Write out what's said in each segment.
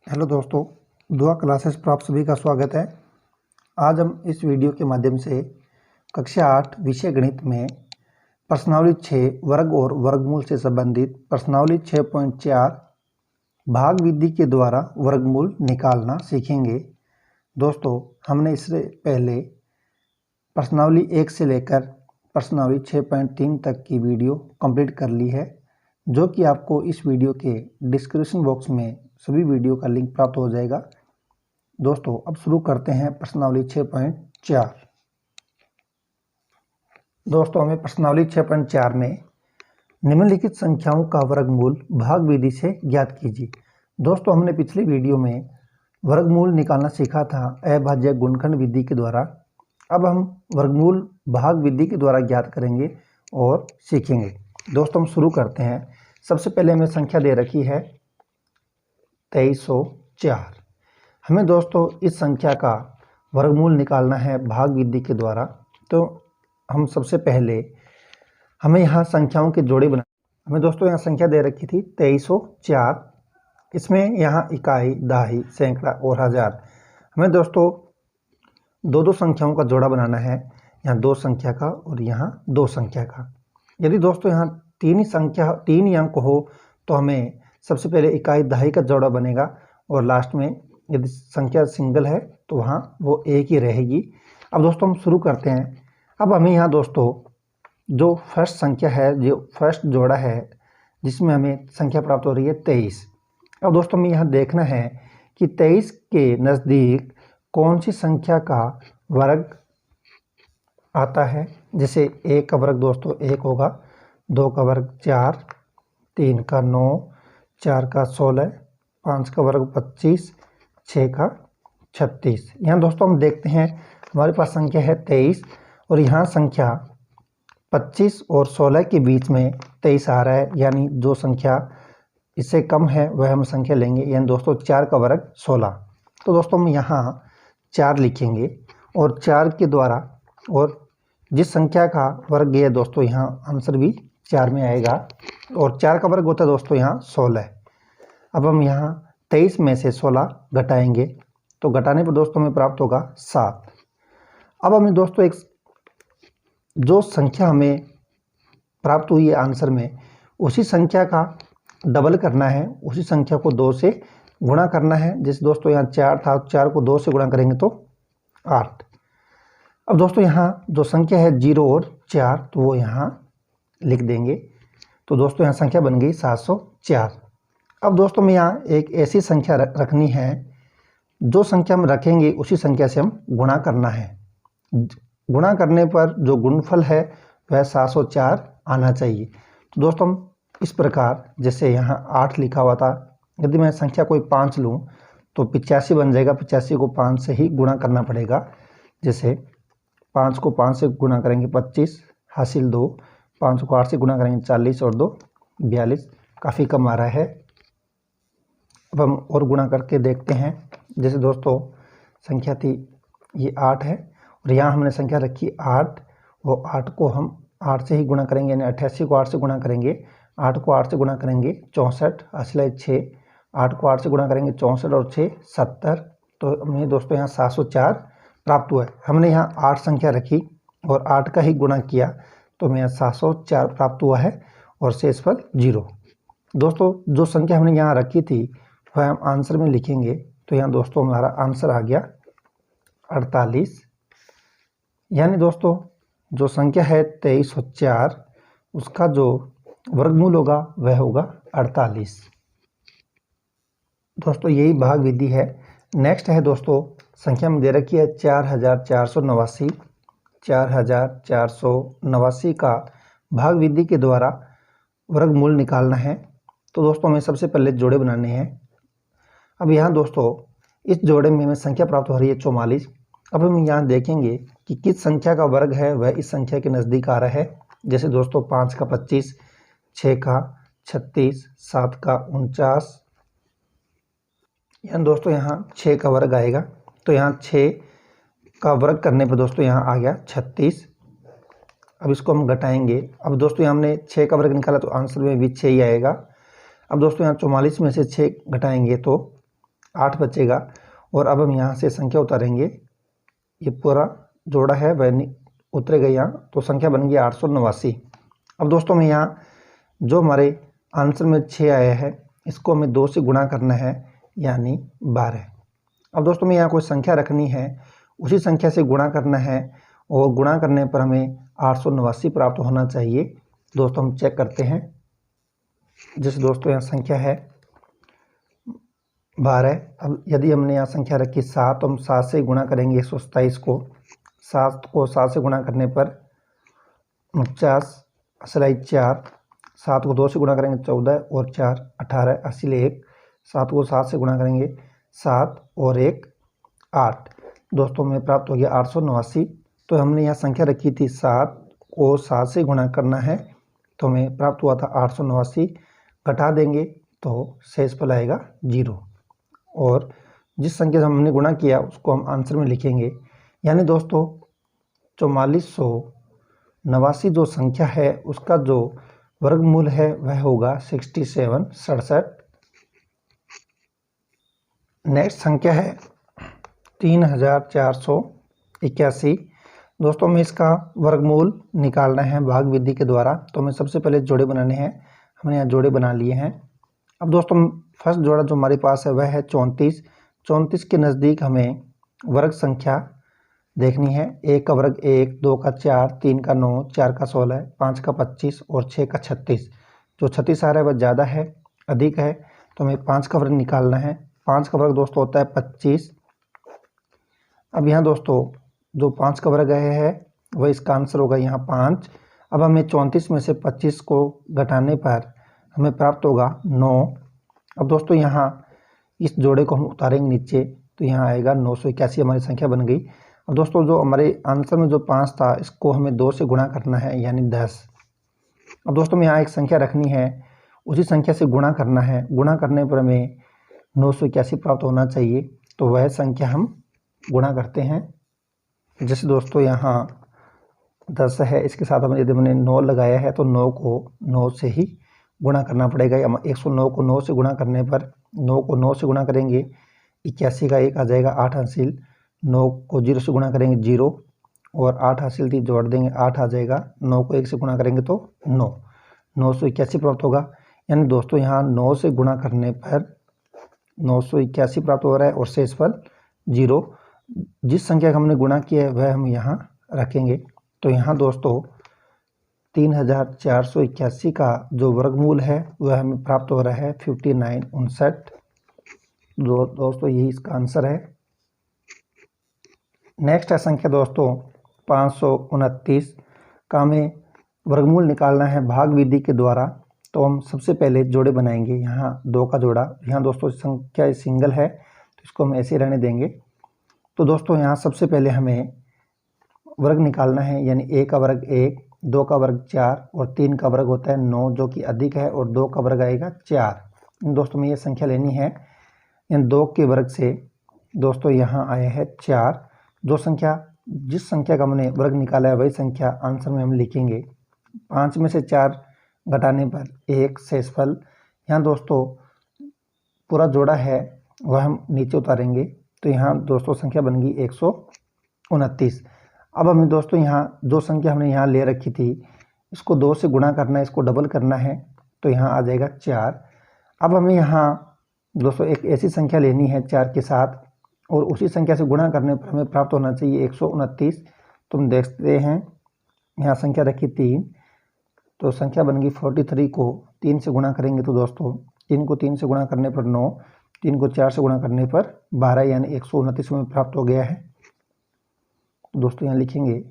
Hello दोस्तों, दुआ classes पर आप सभी का स्वागत है। आज हम इस वीडियो के माध्यम से कक्षा 8 विषय गणित में प्रश्नावली 6 वर्ग और वर्गमूल से संबंधित प्रश्नावली 6.4 भाग विधि के द्वारा वर्गमूल निकालना सीखेंगे। दोस्तों, हमने इससे पहले प्रश्नावली 1 से लेकर प्रश्नावली 6.3 तक की वीडियो कंप्लीट कर ली है, जो कि आपको इस वीडियो के डिस्क्रिप्शन बॉक्स में सभी वीडियो का लिंक प्राप्त हो जाएगा। दोस्तों, अब शुरू करते हैं प्रश्नावली 6.4। दोस्तों, हमें प्रश्नावली 6.4 में निम्नलिखित संख्याओं का वर्गमूल भाग विधि से ज्ञात कीजिए। दोस्तों, हमने पिछली वीडियो में वर्गमूल निकालना सीखा था अभाज्य गुणनखंड विधि के द्वारा। अब हम वर्गमूल भाग विधि के द्वारा ज्ञात करेंगे और सीखेंगे। दोस्तों, हम शुरू करते हैं। सबसे पहले हमें संख्या दे रखी है 2304। हमें दोस्तों इस संख्या का वर्गमूल निकालना है भाग विधि के द्वारा। तो हम सबसे पहले हमें यहाँ संख्याओं के जोड़े बना। हमें दोस्तों यहाँ संख्या दे रखी थी 2304। इसमें यहाँ इकाई, दहाई, सैकड़ा और हजार। हमें दोस्तों दो संख्याओं का जोड़ा बनाना है, यहाँ 2 संख्या का और यहाँ 2 संख्या का। यदि दोस्तों यहाँ तीन ही अंक हो तो हमें सबसे पहले इकाई, दहाई का जोड़ा बनेगा और लास्ट में यदि संख्या सिंगल है तो वहाँ वो एक ही रहेगी। अब दोस्तों हम शुरू करते हैं। अब हमें यहाँ दोस्तों जो फर्स्ट संख्या है, जो फर्स्ट जोड़ा है जिसमें हमें संख्या प्राप्त हो रही है 23। अब दोस्तों हमें यहाँ देखना है कि 23 के नज़दीक कौन सी संख्या का वर्ग आता है। जैसे 1 का वर्ग दोस्तों 1 होगा, 2 का वर्ग 4, 3 का 9, 4 का 16, 5 का वर्ग 25, 6 का 36। यहाँ दोस्तों हम देखते हैं हमारे पास संख्या है 23 और यहाँ संख्या 25 और 16 के बीच में 23 आ रहा है, यानी जो संख्या इससे कम है वह हम संख्या लेंगे। यानी दोस्तों 4 का वर्ग 16। तो दोस्तों हम यहाँ 4 लिखेंगे और 4 के द्वारा, और जिस संख्या का वर्ग गया दोस्तों यहाँ आंसर भी 4 में आएगा और 4 का वर्ग होता है दोस्तों यहाँ 16। अब हम यहाँ 23 में से 16 घटाएंगे तो घटाने पर दोस्तों हमें प्राप्त होगा 7। अब हमें दोस्तों एक जो संख्या हमें प्राप्त हुई है आंसर में, उसी संख्या का डबल करना है, उसी संख्या को 2 से गुणा करना है। जैसे दोस्तों यहाँ 4 था, 4 को 2 से गुणा करेंगे तो 8। अब दोस्तों यहाँ जो संख्या है 0 और 4 तो वो यहाँ लिख देंगे। तो दोस्तों यहाँ संख्या बन गई 704। अब दोस्तों में यहाँ एक ऐसी संख्या रखनी है, जो संख्या हम रखेंगे उसी संख्या से हम गुणा करना है। गुणा करने पर जो गुणनफल है वह 704 आना चाहिए। तो दोस्तों हम इस प्रकार, जैसे यहाँ 8 लिखा हुआ था, यदि मैं संख्या कोई 5 लूँ तो 85 बन जाएगा। 85 को 5 से ही गुणा करना पड़ेगा। जैसे 5 को 5 से गुणा करेंगे 25 हासिल 2, 5 को 8 से गुणा करेंगे 40 और 2 42। काफ़ी कम आ रहा है। अब हम और गुणा करके देखते हैं। जैसे दोस्तों संख्या थी ये 8 है और यहाँ हमने संख्या रखी 8, वो 8 को हम 8 से ही गुणा करेंगे, यानी 88 को 8 से गुणा करेंगे, 8 को 8 से गुणा करेंगे 64 हासिल 6, 8 को 8 से गुणा करेंगे 64 और 6 70। तो हमें दोस्तों यहाँ 704 प्राप्त हुआ है। हमने यहाँ 8 संख्या रखी और 8 का ही गुणा किया तो हमें यहाँ 704 प्राप्त हुआ है और शेषफल 0। दोस्तों जो संख्या हमने यहाँ रखी थी वह हम आंसर में लिखेंगे। तो यहाँ दोस्तों हमारा आंसर आ गया 48। यानी दोस्तों जो संख्या है 2304, उसका जो वर्गमूल होगा वह होगा 48। दोस्तों यही भाग विधि है। नेक्स्ट है दोस्तों संख्या में दे रखी है 4489। 4489 का भाग विधि के द्वारा वर्गमूल निकालना है। तो दोस्तों हमें सबसे पहले जोड़े बनाने हैं। अब यहाँ दोस्तों इस जोड़े में हमें संख्या प्राप्त हो रही है 44। अब हम यहाँ देखेंगे कि किस संख्या का वर्ग है वह इस संख्या के नज़दीक आ रहा है। जैसे दोस्तों 5 का 25, 6 का 36, 7 का 49। यानी दोस्तों यहाँ 6 का वर्ग आएगा। तो यहाँ 6 का वर्ग करने पर दोस्तों यहाँ आ गया 36। अब इसको हम घटाएंगे। अब दोस्तों यहाँ हमने 6 का वर्ग निकाला तो आंसर में भी 6 ही आएगा। अब दोस्तों यहाँ 44 में से 6 घटाएंगे तो 8 बचेगा। और अब हम यहाँ से संख्या उतारेंगे, ये पूरा जोड़ा है वह उतरेगा यहाँ, तो संख्या बन गई 889। अब दोस्तों में यहाँ जो हमारे आंसर में 6 आया है इसको हमें 2 से गुणा करना है, यानी 12। अब दोस्तों में यहाँ कोई संख्या रखनी है, उसी संख्या से गुणा करना है और गुणा करने पर हमें 889 प्राप्त होना चाहिए। दोस्तों हम चेक करते हैं। जैसे दोस्तों यहाँ संख्या है 12। अब यदि हमने यहाँ संख्या रखी 7 तो हम 7 से गुणा करेंगे 127 को। 7 को 7 से गुणा करने पर 49 असलाई 4। 7 को 2 से गुणा करेंगे 14 और 4 18 असली 1। 7 को 7 से गुणा करेंगे 7 और 1 8। दोस्तों में प्राप्त हो गया 889। तो हमने यहाँ संख्या रखी थी 7 को 7 से गुणा करना है, तो हमें प्राप्त हुआ था 889। घटा देंगे तो शेष फल आएगा 0। और जिस संख्या से हमने गुणा किया उसको हम आंसर में लिखेंगे, यानी दोस्तों 4489 जो संख्या है उसका जो वर्गमूल है वह होगा 6767। नेक्स्ट संख्या है 3481। दोस्तों में इसका वर्गमूल निकालना है भाग विधि के द्वारा, तो हमें सबसे पहले जोड़े बनाने हैं। हमने यहाँ जोड़े बना लिए हैं। अब दोस्तों फर्स्ट जोड़ा जो हमारे पास है वह है 34। 34 के नज़दीक हमें वर्ग संख्या देखनी है। 1 का वर्ग 1, 2 का 4, 3 का 9, 4 का 16, 5 का 25 और 6 का 36। जो 36 आ रहा है वह ज़्यादा है, अधिक है, तो हमें 5 का वर्ग निकालना है। 5 का वर्ग दोस्तों होता है 25। अब यहाँ दोस्तों जो 5 का वर्ग है वह इसका आंसर होगा यहाँ 5। अब हमें 34 में से 25 को घटाने पर हमें प्राप्त होगा 9। अब दोस्तों यहाँ इस जोड़े को हम उतारेंगे नीचे, तो यहाँ आएगा 981 हमारी संख्या बन गई। अब दोस्तों जो हमारे आंसर में जो 5 था इसको हमें 2 से गुणा करना है, यानी 10। अब दोस्तों में यहाँ एक संख्या रखनी है, उसी संख्या से गुणा करना है। गुणा करने पर हमें 981 प्राप्त होना चाहिए, तो वह संख्या हम गुणा करते हैं। जैसे दोस्तों यहाँ 10 है, इसके साथ हमने यदि हमने 9 लगाया है तो 9 को 9 से ही गुणा करना पड़ेगा। 109 को 9 से गुणा करने पर 9 को 9 से गुणा करेंगे 81 का 1 आ जाएगा 8 हासिल। 9 को 0 से गुणा करेंगे 0 और 8 हासिल थी, जोड़ देंगे 8 आ जाएगा। 9 को 1 से गुणा करेंगे तो 9। 981 प्राप्त होगा, यानी दोस्तों यहाँ 9 से गुणा करने पर 981 प्राप्त हो रहा है और शेष फल 0। जिस संख्या का हमने गुणा किया है वह हम यहाँ रखेंगे। तो यहाँ दोस्तों 3481 का जो वर्गमूल है वह हमें प्राप्त हो रहा है 5959। दोस्तों यही इसका आंसर है। नेक्स्ट है संख्या दोस्तों 529 का हमें वर्गमूल निकालना है भाग विधि के द्वारा। तो हम सबसे पहले जोड़े बनाएंगे। यहाँ 2 का जोड़ा, यहाँ दोस्तों संख्या सिंगल है तो इसको हम ऐसे रहने देंगे। तो दोस्तों यहाँ सबसे पहले हमें वर्ग निकालना है, यानी 1 का वर्ग 1, 2 का वर्ग 4 और 3 का वर्ग होता है 9 जो कि अधिक है, और 2 का वर्ग आएगा 4। दोस्तों में ये संख्या लेनी है। इन 2 के वर्ग से दोस्तों यहाँ आया है 4। जिस संख्या का हमने वर्ग निकाला है वही संख्या आंसर में हम लिखेंगे। 5 में से 4 घटाने पर 1 शेषफल। यहाँ दोस्तों पूरा जोड़ा है वह हम नीचे उतारेंगे, तो यहाँ दोस्तों संख्या बन गई 129। अब हमें दोस्तों यहाँ जो संख्या हमने यहाँ ले रखी थी इसको 2 से गुणा करना है, इसको डबल करना है, तो यहाँ आ जाएगा 4। अब हमें यहाँ दोस्तों एक ऐसी संख्या लेनी है 4 के साथ, और उसी संख्या से गुणा करने पर हमें प्राप्त होना चाहिए 129। तुम देखते हैं यहाँ संख्या रखी 3, तो संख्या बन गई 43 को 3 से गुणा करेंगे तो दोस्तों 3 को 3 से गुणा करने पर 9, 3 को 4 से गुणा करने पर 12, यानी 129 में प्राप्त हो गया है। दोस्तों यहाँ लिखेंगे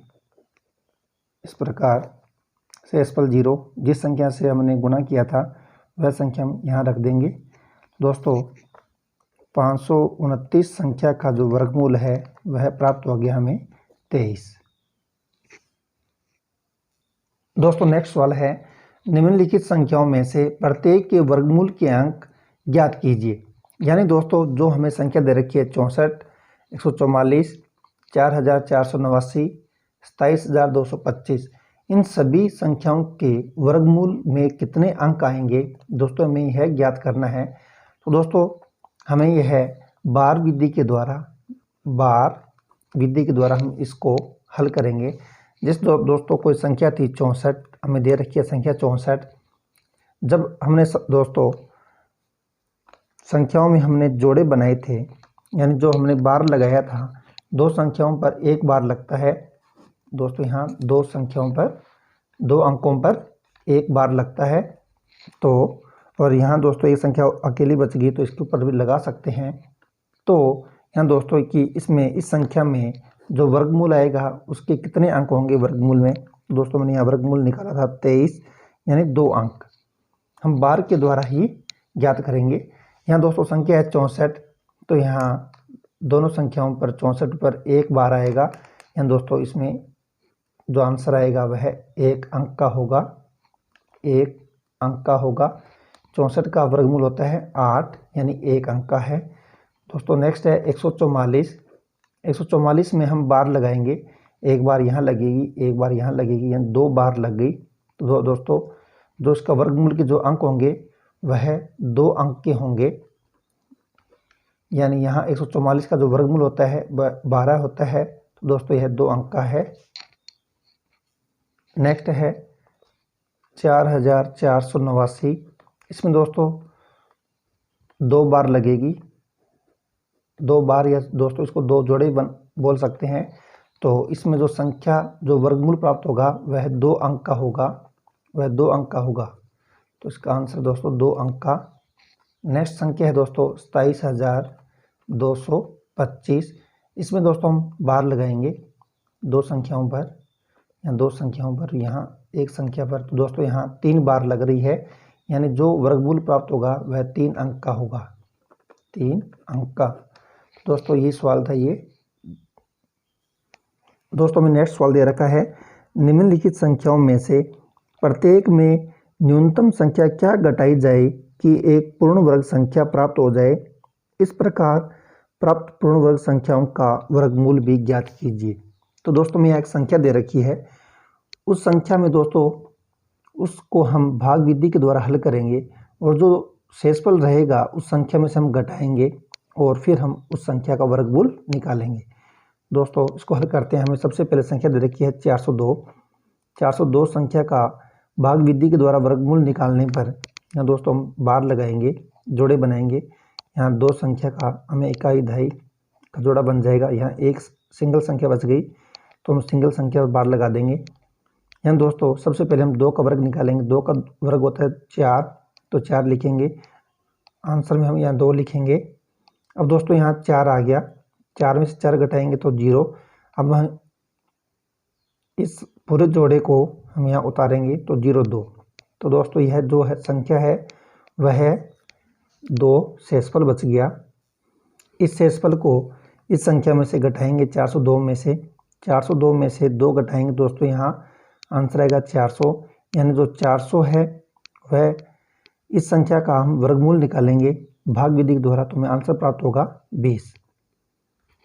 इस प्रकार शेषफल 0। जिस संख्या से हमने गुणा किया था वह संख्या हम यहाँ रख देंगे। दोस्तों 529 संख्या का जो वर्गमूल है वह प्राप्त हो गया हमें 23। दोस्तों नेक्स्ट सवाल है, निम्नलिखित संख्याओं में से प्रत्येक के वर्गमूल के अंक ज्ञात कीजिए। यानी दोस्तों जो हमें संख्या दे रखी है 64, 144, 4489, 27225, इन सभी संख्याओं के वर्गमूल में कितने अंक आएंगे दोस्तों हमें यह ज्ञात करना है। तो दोस्तों हमें यह बार विधि के द्वारा हम इसको हल करेंगे। जिस दोस्तों कोई संख्या थी 64, हमें दे रखी है संख्या 64। जब हमने दोस्तों संख्याओं में हमने जोड़े बनाए थे, यानी जो हमने बार लगाया था, दो संख्याओं पर एक बार लगता है दोस्तों। यहाँ दो संख्याओं पर, दो अंकों पर एक बार लगता है। तो और यहाँ दोस्तों एक संख्या अकेली बच गई तो इसके ऊपर भी लगा सकते हैं। तो यहाँ दोस्तों कि इसमें इस संख्या में जो वर्गमूल आएगा उसके कितने अंक होंगे वर्गमूल में। दोस्तों मैंने यहाँ वर्गमूल निकाला था 23, यानी 2 अंक हम बार के द्वारा ही ज्ञात करेंगे। यहाँ दोस्तों संख्या है 64, तो यहाँ दोनों संख्याओं पर 64 पर एक बार आएगा। यहाँ दोस्तों इसमें जो आंसर आएगा वह 1 अंक का होगा, 1 अंक का होगा। 64 का वर्गमूल होता है 8, यानी 1 अंक का है। दोस्तों नेक्स्ट है 144। 144 में हम बार लगाएंगे, एक बार यहाँ लगेगी, एक बार यहाँ लगेगी, यानी 2 बार लग गई। तो दोस्तों जो इसका वर्गमूल के जो अंक होंगे वह 2 अंक के होंगे, यानी यहाँ 144 का जो वर्गमूल होता है वह 12 होता है। तो दोस्तों यह 2 अंक का है। नेक्स्ट है 4489। इसमें दोस्तों 2 बार लगेगी, 2 बार, या दोस्तों इसको 2 जोड़े बोल सकते हैं। तो इसमें जो संख्या जो वर्गमूल प्राप्त होगा वह 2 अंक का होगा, वह 2 अंक का होगा। तो इसका आंसर दोस्तों 2 अंक का। नेक्स्ट संख्या है दोस्तों 27225। इसमें दोस्तों हम बार लगाएंगे 2 संख्याओं पर, या 2 संख्याओं पर, यहाँ एक संख्या पर। तो दोस्तों यहाँ 3 बार लग रही है, यानी जो वर्गमूल प्राप्त होगा वह 3 अंक का होगा, 3 अंक का। दोस्तों ये सवाल था ये। दोस्तों में नेक्स्ट सवाल दे रखा है, निम्नलिखित संख्याओं में से प्रत्येक में न्यूनतम संख्या क्या घटाई जाए कि एक पूर्ण वर्ग संख्या प्राप्त हो जाए। इस प्रकार प्राप्त पूर्ण वर्ग संख्याओं का वर्गमूल भी ज्ञात कीजिए। तो दोस्तों में यहाँ एक संख्या दे रखी है, उस संख्या में दोस्तों उसको हम भाग विधि के द्वारा हल करेंगे, और जो शेषफल रहेगा उस संख्या में से हम घटाएंगे और फिर हम उस संख्या का वर्गमूल निकालेंगे। दोस्तों इसको हल करते हैं। हमें सबसे पहले संख्या दे रखी है 402। 402 संख्या का भाग विधि के द्वारा वर्गमूल निकालने पर यहाँ दोस्तों हम बार लगाएंगे, जोड़े बनाएंगे। यहाँ 2 संख्या का हमें इकाई दहाई का जोड़ा बन जाएगा। यहाँ एक सिंगल संख्या बच गई तो हम सिंगल संख्या पर बार लगा देंगे। यहाँ दोस्तों सबसे पहले हम 2 का वर्ग निकालेंगे। 2 का वर्ग होता है 4, तो 4 लिखेंगे। आंसर में हम यहाँ 2 लिखेंगे। अब दोस्तों यहाँ 4 आ गया, 4 में से 4 घटाएंगे तो 0। अब हम इस पूरे जोड़े को हम यहाँ उतारेंगे तो 02। तो दोस्तों यह जो है संख्या है वह 2 शेषफल बच गया। इस शेषफल को इस संख्या में से घटाएंगे 402 में से। 402 में से 2 घटाएंगे दोस्तों, यहाँ आंसर आएगा 400, यानी जो 400 है वह इस संख्या का हम वर्गमूल निकालेंगे भाग विधि के द्वारा, तो हमें आंसर प्राप्त होगा 20।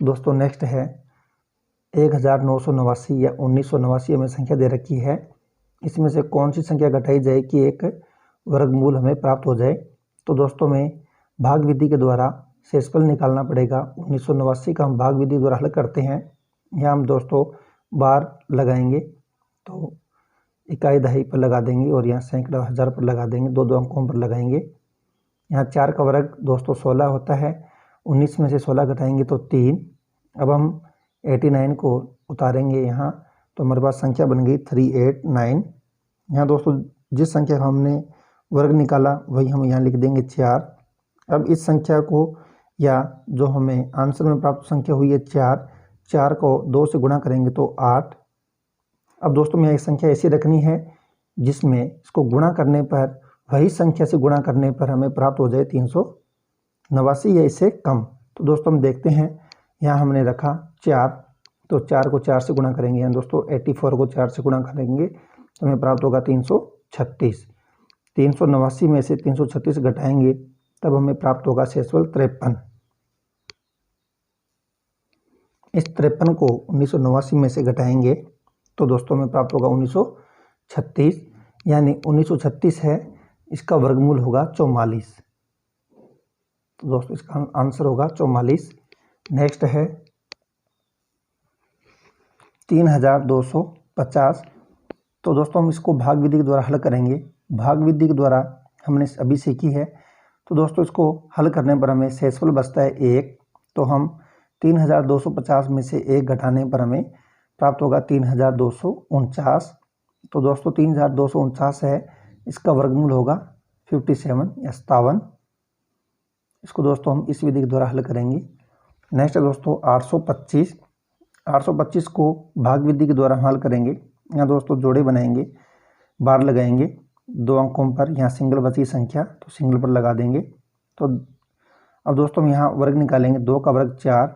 दोस्तों नेक्स्ट है 1989 या 1989 हमें संख्या दे रखी है। इसमें से कौन सी संख्या घटाई जाए कि एक वर्गमूल हमें प्राप्त हो जाए। तो दोस्तों में भाग विधि के द्वारा शेषफल निकालना पड़ेगा। 1989 का हम भाग विधि द्वारा हल करते हैं। यहाँ हम दोस्तों बार लगाएंगे तो इकाई दहाई पर लगा देंगे और यहाँ सैकड़ा हज़ार पर लगा देंगे, 2 अंकों पर लगाएंगे। यहाँ 4 का वर्ग दोस्तों 16 होता है, 19 में से 16 घटाएंगे तो 3। अब हम 89 को उतारेंगे यहाँ, तो हमारे पास संख्या बन गई 389। यहाँ दोस्तों जिस संख्या का हमने वर्ग निकाला वही हम यहाँ लिख देंगे 4। अब इस संख्या को, या जो हमें आंसर में प्राप्त संख्या हुई है 4 को 2 से गुणा करेंगे तो 8। अब दोस्तों में एक संख्या ऐसी रखनी है जिसमें इसको गुणा करने पर, वही संख्या से गुणा करने पर हमें प्राप्त हो जाए 389 या इससे कम। तो दोस्तों हम देखते हैं, यहाँ हमने रखा 4, तो 4 को 4 से गुणा करेंगे। यहाँ दोस्तों 84 को 4 से गुणा करेंगे तो हमें प्राप्त होगा 336। 389 में से 336 घटाएंगे तब हमें प्राप्त होगा शेषफल 53। इस 53 को 1989 में से घटाएंगे तो दोस्तों हमें प्राप्त होगा 1936, यानी 1936 है, इसका वर्गमूल होगा 44। तो दोस्तों इसका आंसर होगा 44। नेक्स्ट है 3250। तो दोस्तों हम इसको भाग विधि के द्वारा हल करेंगे। भाग विधि के द्वारा हमने अभी सीखी है। तो दोस्तों इसको हल करने पर हमें शेषफल बचता है 1। तो हम 3250 में से 1 घटाने पर हमें प्राप्त होगा 3249। तो दोस्तों 3249 है, इसका वर्गमूल होगा 57 या 57। इसको दोस्तों हम इस विधि के द्वारा हल करेंगे। नेक्स्ट है दोस्तों 825। 825 को भाग विधि के द्वारा हल करेंगे। यहाँ दोस्तों जोड़े बनाएंगे, बार लगाएंगे 2 अंकों पर। यहाँ सिंगल बची संख्या तो सिंगल पर लगा देंगे। तो अब दोस्तों हम यहाँ वर्ग निकालेंगे। 2 का वर्ग 4,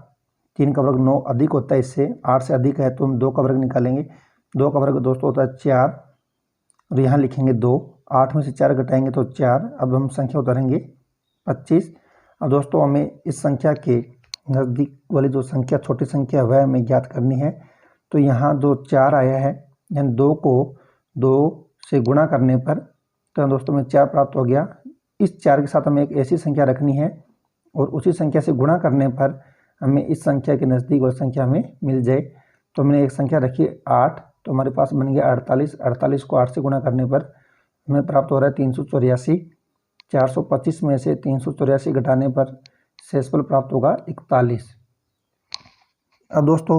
3 का वर्ग 9 अधिक होता है इससे, 8 से अधिक है तो हम 2 का वर्ग निकालेंगे। 2 का वर्ग दोस्तों होता है 4 और यहाँ लिखेंगे 2। 8 में से 4 घटाएंगे तो 4। अब हम संख्या उतारेंगे 25। अब दोस्तों हमें इस संख्या के नज़दीक वाली जो संख्या छोटी संख्या वह हमें ज्ञात करनी है। तो यहाँ जो 4 आया है, यानी 2 को 2 से गुणा करने पर तो दोस्तों हमें 4 प्राप्त हो गया। इस 4 के साथ हमें एक ऐसी संख्या रखनी है और उसी संख्या से गुणा करने पर हमें इस संख्या के नज़दीक वाली संख्या हमें मिल जाए। तो हमने एक संख्या रखी 8, तो हमारे पास बन गया 48। 48 को 8 से गुणा करने पर हमें प्राप्त हो रहा है 384। 425 में से 384 घटाने पर शेषफल प्राप्त होगा 41। अब दोस्तों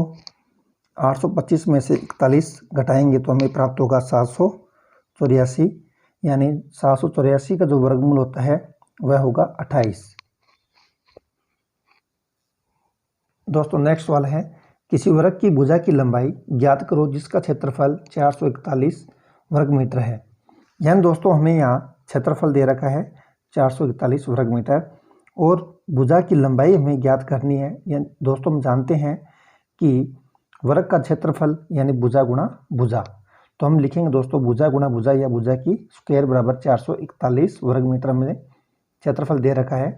825 में से 41 घटाएंगे तो हमें प्राप्त होगा 784, यानी 784 का जो वर्गमूल होता है वह होगा 28। दोस्तों नेक्स्ट वाला है, किसी वृत्त की भुजा की लंबाई ज्ञात करो जिसका क्षेत्रफल 441 वर्ग मीटर है। यानी दोस्तों हमें यहाँ क्षेत्रफल दे रखा है 441 वर्ग मीटर और भुजा की लंबाई हमें ज्ञात करनी है। यानी दोस्तों हम जानते हैं कि वर्ग का क्षेत्रफल यानी भुजा गुणा भुजा। तो हम लिखेंगे दोस्तों भुजा गुणा भुजा या भुजा की स्क्वायर बराबर 441 वर्ग मीटर में क्षेत्रफल दे रखा है।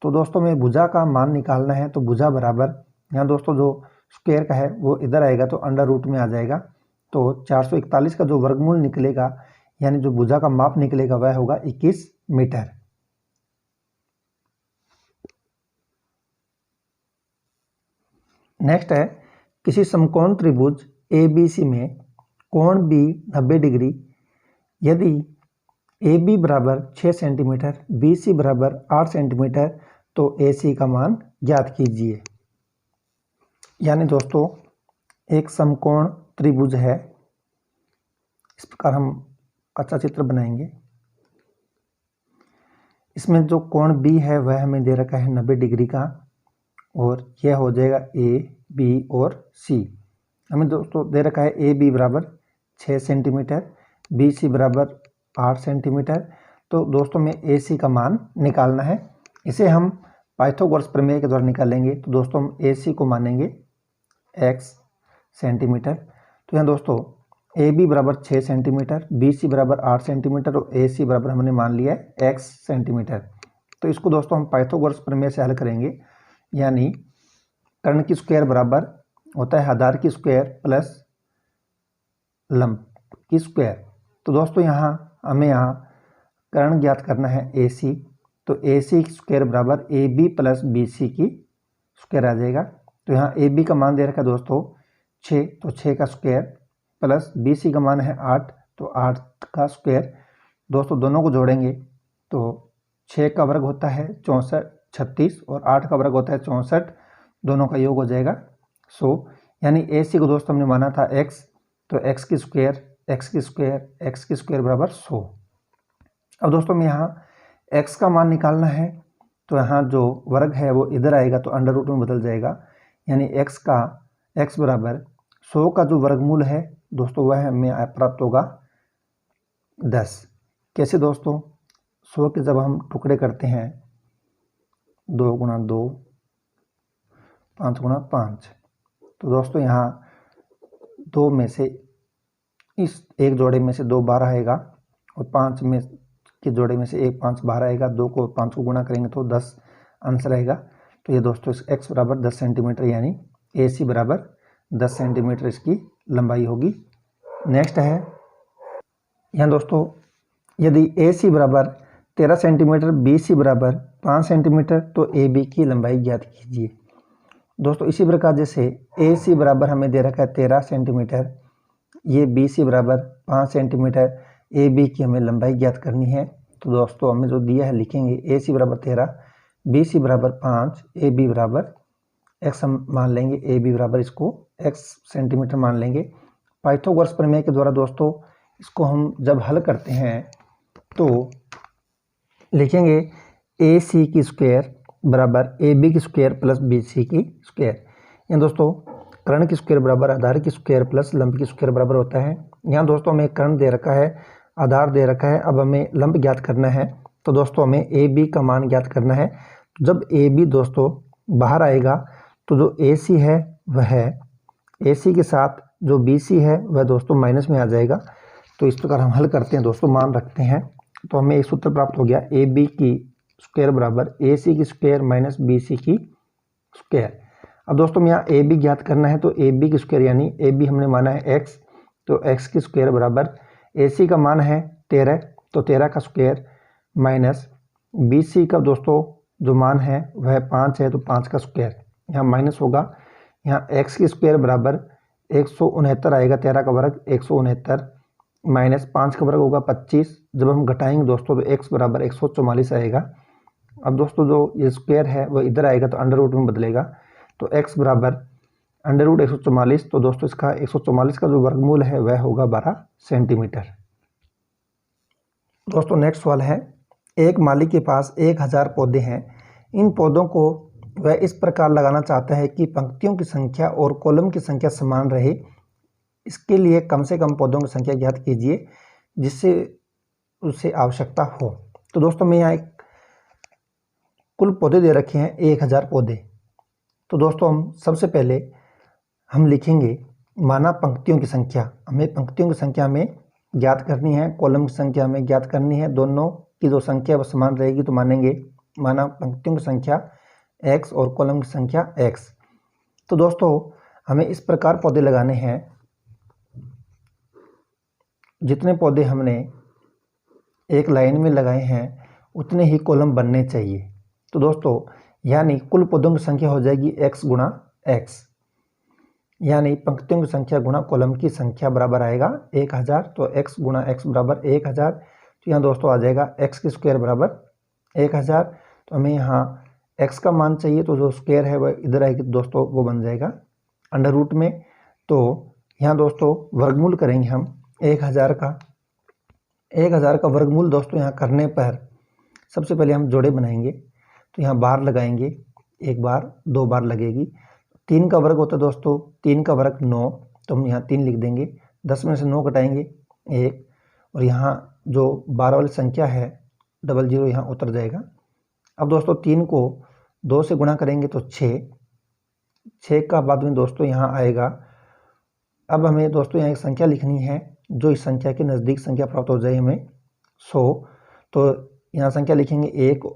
तो दोस्तों में भुजा का मान निकालना है। तो भुजा बराबर यहाँ दोस्तों जो स्क्वायर का है वो इधर आएगा तो अंडर रूट में आ जाएगा। तो 441 का जो वर्गमूल निकलेगा यानी जो भुजा का माप निकलेगा वह होगा 21 मीटर। नेक्स्ट है, किसी समकोण त्रिभुज ABC में कोण B 90 डिग्री यदि AB बराबर 6 सेंटीमीटर, BC बराबर 8 सेंटीमीटर तो AC का मान ज्ञात कीजिए। यानी दोस्तों एक समकोण त्रिभुज है, इस प्रकार हम कच्चा चित्र बनाएंगे। इसमें जो कोण B है वह हमें दे रखा है 90 डिग्री का और यह हो जाएगा A, B और C। हमें दोस्तों दे रखा है AB बराबर 6 सेंटीमीटर, BC बराबर 8 सेंटीमीटर। तो दोस्तों में AC का मान निकालना है। इसे हम पाइथागोरस प्रमेय के द्वारा निकालेंगे। तो दोस्तों हम AC को मानेंगे x सेंटीमीटर। तो यहाँ दोस्तों AB बराबर 6 सेंटीमीटर, BC बराबर 8 सेंटीमीटर और AC बराबर हमने मान लिया है x सेंटीमीटर। तो इसको दोस्तों हम पाइथागोरस प्रमेय से हल करेंगे। यानी कर्ण की स्क्वायर बराबर होता है आधार की स्क्वायर प्लस लंब की स्क्वायर। तो दोस्तों यहाँ हमें कर्ण ज्ञात करना है AC। तो AC की स्क्वायर बराबर AB प्लस BC की स्क्वायर आ जाएगा। तो यहाँ AB का मान दे रखा है दोस्तों 6, तो 6 का स्क्वायर प्लस BC का मान है 8, तो 8 का स्क्वायर। दोस्तों दोनों को जोड़ेंगे तो 6 का वर्ग होता है 36 और 8 का वर्ग होता है 64, दोनों का योग हो जाएगा 100। यानी AC को दोस्तों हमने माना था x, तो x की स्क्वायर बराबर 100। अब दोस्तों में यहाँ x का मान निकालना है। तो यहाँ जो वर्ग है वो इधर आएगा तो अंडर रूट में बदल जाएगा। यानी x बराबर 100 का जो वर्गमूल है दोस्तों वह हमें प्राप्त होगा 10। कैसे दोस्तों, 100 के जब हम टुकड़े करते हैं 2 गुणा 2, 5 गुणा 5, तो दोस्तों यहाँ 2 में से इस एक जोड़े में से 2 बाहर आएगा और 5 में के जोड़े में से एक 5 बाहर आएगा। 2 को 5 को गुणा करेंगे तो 10 आंसर आएगा। तो ये दोस्तों x बराबर 10 सेंटीमीटर यानी AC बराबर 10 सेंटीमीटर इसकी लंबाई होगी। नेक्स्ट है यहाँ दोस्तों, यदि AC बराबर 13 सेंटीमीटर, BC बराबर 5 सेंटीमीटर, तो AB की लंबाई ज्ञात कीजिए। दोस्तों इसी प्रकार जैसे AC बराबर हमें दे रखा है 13 सेंटीमीटर, ये BC बराबर 5 सेंटीमीटर, AB की हमें लंबाई ज्ञात करनी है। तो दोस्तों हमें जो दिया है लिखेंगे AC बराबर 13, BC बराबर 5, AB बराबर x हम मान लेंगे, AB बराबर इसको x सेंटीमीटर मान लेंगे। पाइथागोरस प्रमेय के द्वारा दोस्तों इसको हम जब हल करते हैं तो लिखेंगे AC की स्क्वायर बराबर AB की स्क्वायर प्लस BC की स्क्वायर। यहाँ दोस्तों कर्ण की स्क्वायर बराबर आधार की स्क्वायर प्लस लंब की स्क्वायर बराबर होता है। यहाँ दोस्तों हमें कर्ण दे रखा है, आधार दे रखा है, अब हमें लंब ज्ञात करना है। तो दोस्तों हमें AB का मान ज्ञात करना है। जब AB दोस्तों बाहर आएगा तो जो AC है वह AC के साथ जो BC है वह दोस्तों माइनस में आ जाएगा। तो इस प्रकार हम हल करते हैं दोस्तों, मान रखते हैं, तो हमें एक सूत्र प्राप्त हो गया, AB की स्क्वायर बराबर AC की स्क्वायर माइनस BC की स्क्वायर। अब दोस्तों यहाँ AB ज्ञात करना है, तो AB की स्क्वायर यानी AB हमने माना है x, तो x की स्क्वायर बराबर AC का मान है 13, तो 13 का स्क्वायर माइनस BC का दोस्तों जो मान है वह 5 है, तो 5 का स्क्वायर, यहाँ माइनस होगा। यहाँ x की स्क्वायर बराबर 169 आएगा, 13 का वर्ग 169 माइनस 5 का वर्ग होगा 25। जब हम घटाएंगे दोस्तों तो x बराबर 144 आएगा। अब दोस्तों जो ये स्क्वायर है वो इधर आएगा तो अंडर रूट में बदलेगा, तो x बराबर अंडर रूट 144, तो दोस्तों इसका 144 का जो वर्गमूल है वह होगा 12 सेंटीमीटर। दोस्तों नेक्स्ट सवाल है, एक माली के पास 1000 पौधे हैं। इन पौधों को वह इस प्रकार लगाना चाहता है कि पंक्तियों की संख्या और कॉलम की संख्या समान रहे। इसके लिए कम से कम पौधों की संख्या ज्ञात कीजिए जिससे उसे आवश्यकता हो। तो दोस्तों मैं यहाँ एक कुल पौधे दे रखे हैं 1000 पौधे। तो दोस्तों हम सबसे पहले हम लिखेंगे माना पंक्तियों की संख्या, हमें पंक्तियों की संख्या में ज्ञात करनी है, कॉलम की संख्या हमें ज्ञात करनी है, दोनों की जो संख्या वो समान रहेगी। तो मानेंगे माना पंक्तियों की संख्या x और कॉलम की संख्या x। तो दोस्तों हमें इस प्रकार पौधे लगाने हैं, जितने पौधे हमने एक लाइन में लगाए हैं उतने ही कॉलम बनने चाहिए। तो दोस्तों यानी कुल पौधों की संख्या हो जाएगी x गुणा x, यानी पंक्तियों की संख्या गुणा कॉलम की संख्या बराबर आएगा 1000, तो x गुणा x बराबर 1000। तो यहाँ दोस्तों आ जाएगा x की स्क्वायर बराबर 1000। तो हमें यहाँ x का मान चाहिए, तो जो स्क्वायर है वह इधर आएगी दोस्तों, वो बन जाएगा अंडर रूट में। तो यहाँ दोस्तों वर्गमूल करेंगे हम 1000 का वर्गमूल दोस्तों यहाँ करने पर सबसे पहले हम जोड़े बनाएंगे। तो यहाँ बार लगाएंगे, एक बार 2 बार लगेगी। 3 का वर्ग होता है दोस्तों, 3 का वर्ग 9, तो हम यहाँ 3 लिख देंगे। 10 में से 9 घटाएंगे 1, और यहाँ जो 12 वाली संख्या है 00 यहाँ उतर जाएगा। अब दोस्तों 3 को 2 से गुणा करेंगे तो 6 का बाद में दोस्तों यहाँ आएगा। अब हमें दोस्तों यहाँ एक संख्या लिखनी है जो इस संख्या के नज़दीक संख्या प्राप्त हो जाए हमें 100। तो यहाँ संख्या लिखेंगे, 1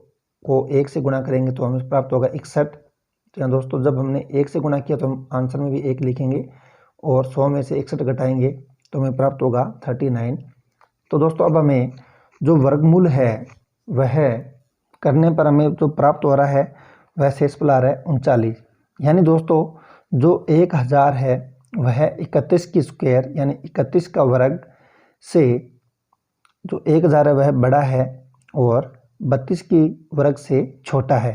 को 1 से गुणा करेंगे तो हमें प्राप्त होगा 61। तो यहाँ दोस्तों जब हमने 1 से गुणा किया तो हम आंसर में भी 1 लिखेंगे, और 100 में से 61 घटाएंगे तो हमें प्राप्त होगा 39। तो दोस्तों अब हमें जो वर्गमूल है वह करने पर हमें जो प्राप्त हो रहा है वह शेषफल आ रहा है 39। यानी दोस्तों जो 1000 है वह 31 की स्क्वायर यानी 31 का वर्ग से जो 1000 है वह बड़ा है और 32 की वर्ग से छोटा है।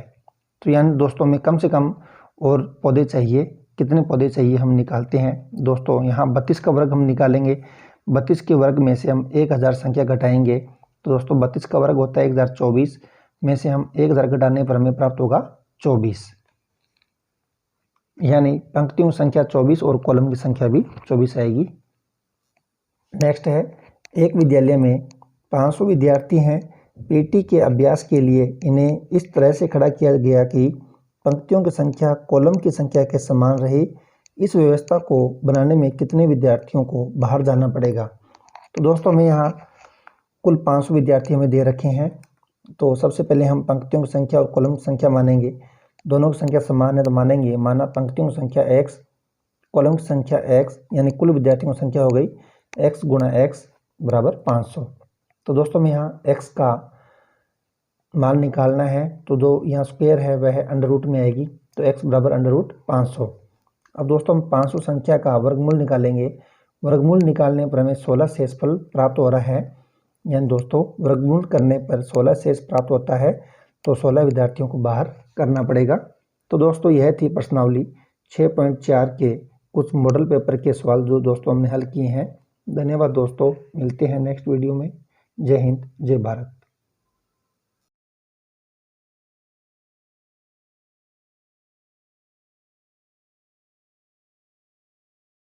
तो यानी दोस्तों हमें कम से कम और पौधे चाहिए, कितने पौधे चाहिए हम निकालते हैं दोस्तों। यहाँ 32 का वर्ग हम निकालेंगे, 32 के वर्ग में से हम 1000 संख्या घटाएंगे। तो दोस्तों 32 का वर्ग होता है 1024, में से हम 1000 घटाने पर हमें प्राप्त होगा 24, यानी पंक्तियों की संख्या 24 और कॉलम की संख्या भी 24 आएगी। नेक्स्ट है, एक विद्यालय में 500 विद्यार्थी हैं। पीटी के अभ्यास के लिए इन्हें इस तरह से खड़ा किया गया कि पंक्तियों की संख्या कॉलम की संख्या के समान रहे। इस व्यवस्था को बनाने में कितने विद्यार्थियों को बाहर जाना पड़ेगा। तो दोस्तों हमें यहाँ कुल 500 विद्यार्थी हमें दे रखे हैं। तो सबसे पहले हम पंक्तियों की संख्या और कॉलम की संख्या मानेंगे। दोनों की संख्या समान है तो मानेंगे, माना पंक्तियों की संख्या x, कॉलम की संख्या x, यानी कुल विद्यार्थियों की संख्या हो गई x गुणा x बराबर 500। तो दोस्तों मैं यहाँ x का मान निकालना है तो जो यहाँ स्क्वायर है वह अंडर रूट में आएगी, तो x बराबर अंडर रूट 500। अब दोस्तों हम 500 संख्या का वर्गमूल निकालेंगे। वर्गमूल निकालने पर हमें 16 शेषफल प्राप्त हो रहा है, यानी दोस्तों वर्गमूल करने पर 16 शेष प्राप्त होता है, तो 16 विद्यार्थियों को बाहर करना पड़ेगा। तो दोस्तों यह थी प्रश्नावली 6.4 के कुछ मॉडल पेपर के सवाल जो दोस्तों हमने हल किए हैं। धन्यवाद दोस्तों, मिलते हैं नेक्स्ट वीडियो में। जय हिंद, जय भारत।